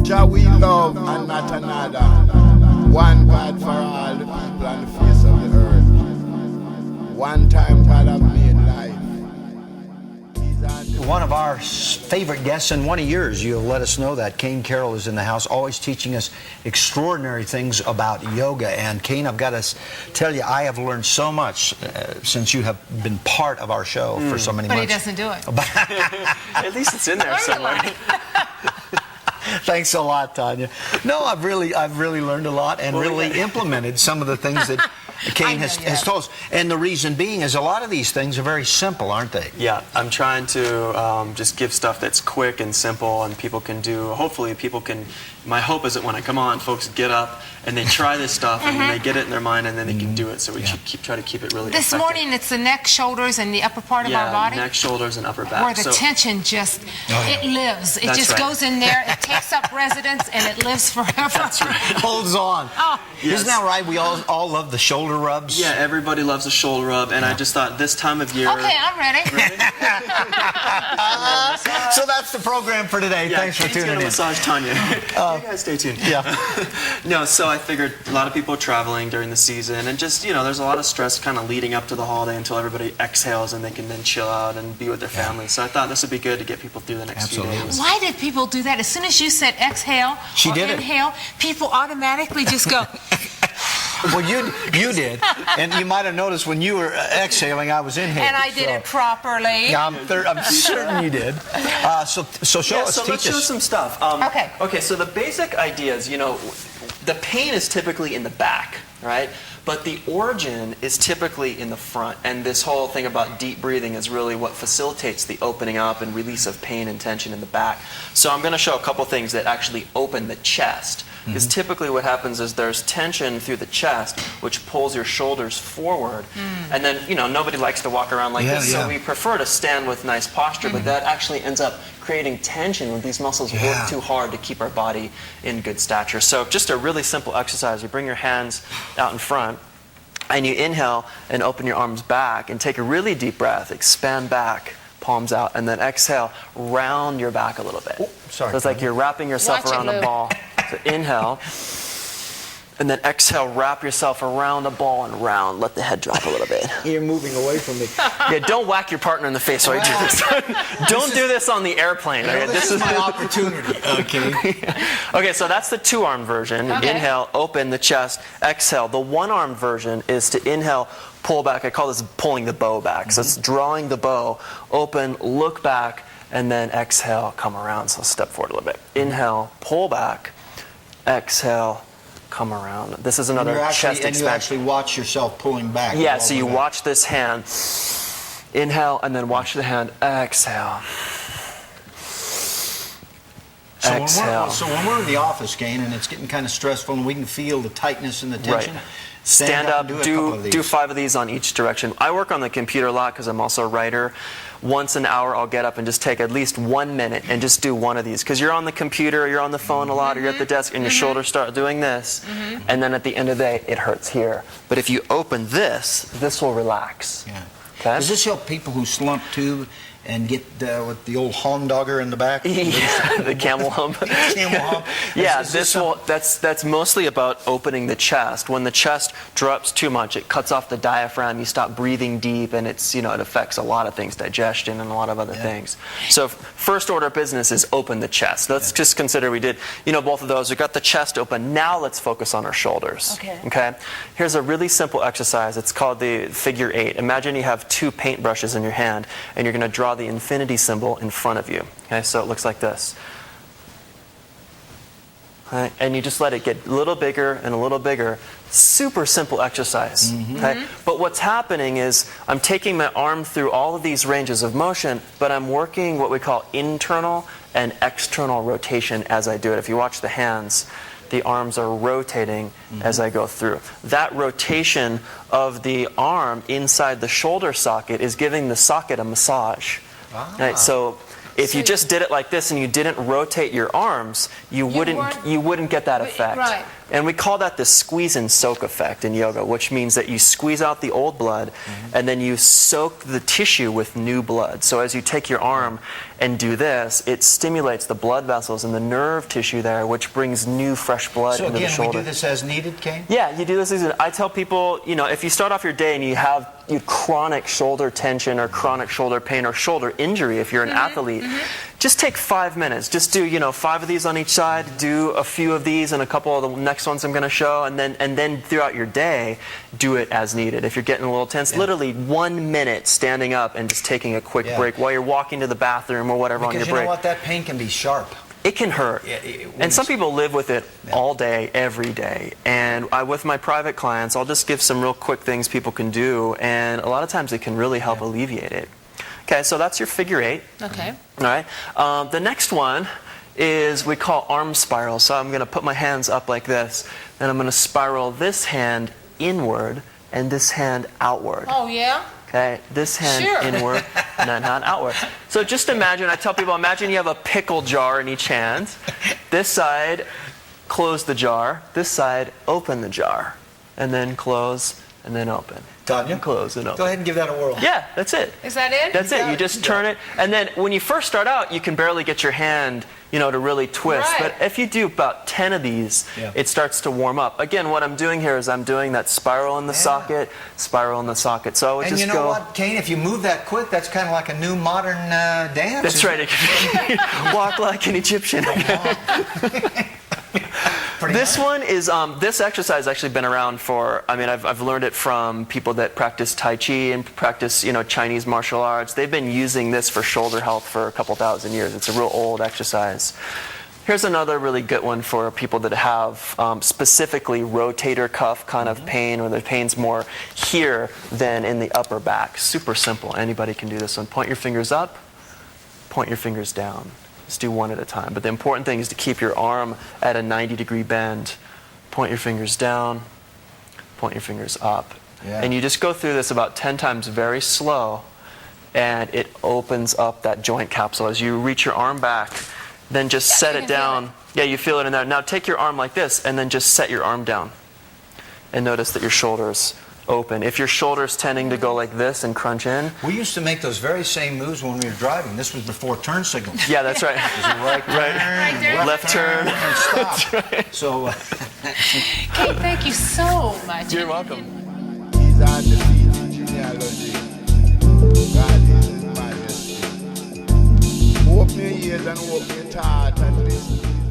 Jah we love and not another. One God for all the people on the face of the earth. One time God have made life. One of our favorite guests, and one of yours, you'll let us know that. Kane Carroll is in the house, always teaching us extraordinary things about yoga. And Kane, I've got to tell you, I have learned so much since you have been part of our show for so many months. But he doesn't do it. At least it's in there somewhere. Thanks a lot, Tanya. No, I've really learned a lot and implemented some of the things that Kane has told us. And the reason being is a lot of these things are very simple, aren't they? Yeah, I'm trying to just give stuff that's quick and simple and people can do. Hopefully people can, my hope is that when I come on, folks get up and they try this stuff and they get it in their mind and then they can do it. So we try to keep it really This effective. morning it's the neck, shoulders, and the upper part of our body. Neck, shoulders, and upper back. Where the tension just, it lives. It just goes in there, it takes up residence, and it lives forever. That's right. Holds on. Oh. Yes. Isn't that right? We all love the shoulder rubs. Yeah, everybody loves a shoulder rub, and I just thought this time of year... Okay, I'm ready. So that's the program for today. Yeah, Thanks for tuning in. Massage Tanya. You guys stay tuned. Yeah. No, so I figured a lot of people are traveling during the season, and just, there's a lot of stress kind of leading up to the holiday until everybody exhales and they can then chill out and be with their families. So I thought this would be good to get people through the next few days. Why did people do that? As soon as you said exhale or inhale, people automatically just go... Well, you did, and you might have noticed when you were exhaling, I was inhaling. And I did it properly. Yeah, I'm certain you did. So show us, so let's show some stuff. Okay, so the basic idea is, the pain is typically in the back, right? But the origin is typically in the front, and this whole thing about deep breathing is really what facilitates the opening up and release of pain and tension in the back. So I'm going to show a couple things that actually open the chest. Because typically what happens is there's tension through the chest, which pulls your shoulders forward. And then, nobody likes to walk around like this, so we prefer to stand with nice posture, but that actually ends up creating tension when these muscles work too hard to keep our body in good stature. So just a really simple exercise. You bring your hands out in front, and you inhale and open your arms back, and take a really deep breath, expand back, palms out, and then exhale, round your back a little bit. Sorry. So it's like you're wrapping yourself around a ball. So inhale, and then exhale, wrap yourself around the ball and round. Let the head drop a little bit. You're moving away from me. Yeah, don't whack your partner in the face while you do this. Don't do this on the airplane. Okay? This is my opportunity. Okay. Okay, so that's the two-arm version. Inhale, open the chest, exhale. The one-arm version is to inhale, pull back. I call this pulling the bow back. So it's drawing the bow, open, look back, and then exhale, come around. So step forward a little bit. Inhale, pull back. Exhale, come around. This is another chest expansion. And you actually watch yourself pulling back. Yeah, so you watch this hand. Inhale, and then watch the hand. Exhale. Exhale. So when we're in the office, Kane, and it's getting kind of stressful, and we can feel the tightness and the tension, stand up, do 5 of these on each direction. I work on the computer a lot because I'm also a writer. Once an hour, I'll get up and just take at least 1 minute and just do one of these. Because you're on the computer, you're on the phone a lot, or you're at the desk, and your shoulders start doing this. And then at the end of the day, it hurts here. But if you open this will relax. Yeah. Okay? Does this help people who slump too and get with the old home dogger in the back? Yeah, the camel hump. Camel hump. Yeah, that's mostly about opening the chest. When the chest drops too much, it cuts off the diaphragm, you stop breathing deep, and it affects a lot of things, digestion and a lot of other things. So first order of business is open the chest. Let's just consider we did, both of those. We got the chest open. Now let's focus on our shoulders. Okay? Here's a really simple exercise. It's called the figure 8. Imagine you have 2 paintbrushes in your hand, and you're going to draw the infinity symbol in front of you. Okay, so it looks like this. Right? And you just let it get a little bigger and a little bigger. Super simple exercise. Okay? But what's happening is I'm taking my arm through all of these ranges of motion, but I'm working what we call internal and external rotation as I do it. If you watch the hands, the arms are rotating as I go through. That rotation of the arm inside the shoulder socket is giving the socket a massage. Right? So if you just did it like this and you didn't rotate your arms, you wouldn't get that effect. And we call that the squeeze and soak effect in yoga, which means that you squeeze out the old blood and then you soak the tissue with new blood. So as you take your arm and do this, it stimulates the blood vessels and the nerve tissue there, which brings new fresh blood into the shoulder. So again, we do this as needed, Kane? Yeah, you do this as needed. I tell people, you know, if you start off your day and you have chronic shoulder tension or chronic shoulder pain or shoulder injury, if you're an athlete, just take 5 minutes. Just do, you know, 5 of these on each side, do a few of these and a couple of the next ones I'm going to show, and then throughout your day, do it as needed. If you're getting a little tense, literally 1 minute standing up and just taking a quick break while you're walking to the bathroom or whatever on your break. Because you know what? That pain can be sharp. It can hurt. And some people live with it all day, every day. And with my private clients, I'll just give some real quick things people can do, and a lot of times it can really help alleviate it. Okay, so that's your figure 8. Okay. All right. The next one is we call arm spiral. So I'm going to put my hands up like this, and I'm going to spiral this hand inward and this hand outward. Oh, yeah? Okay, this hand inward and then hand outward. So just imagine, I tell people, imagine you have a pickle jar in each hand. This side, close the jar. This side, open the jar. And then close and then open. Tanya, close and open. Go ahead and give that a whirl. Yeah, that's it. Is that it? That's it. You just turn it. And then when you first start out, you can barely get your hand, you know, to really twist. Right. But if you do about 10 of these, it starts to warm up. Again, what I'm doing here is I'm doing that spiral in the socket, spiral in the socket. So I would and just you know what, Kane? If you move that quick, that's kind of like a new modern dance. That's right. It can be walk like an Egyptian. This one is, this exercise has actually been around for, I mean, I've learned it from people that practice Tai Chi and practice, you know, Chinese martial arts. They've been using this for shoulder health for a couple thousand years. It's a real old exercise. Here's another really good one for people that have specifically rotator cuff kind of pain, or the pain's more here than in the upper back. Super simple. Anybody can do this one. Point your fingers up, point your fingers down. Just do one at a time. But the important thing is to keep your arm at a 90-degree bend. Point your fingers down, point your fingers up. And you just go through this about 10 times very slow, and it opens up that joint capsule. As you reach your arm back, then just set it down. Yeah, you feel it in there. Now take your arm like this, and then just set your arm down. And notice that your shoulders open. If your shoulder's tending to go like this and crunch in. We used to make those very same moves when we were driving. This was before turn signals. Yeah, that's right. Right turn, left turn, and stop. That's right. So, Kate, thank you so much. You're welcome. He's undefeated genealogy. God is his majesty. Open your ears and open your heart and listen.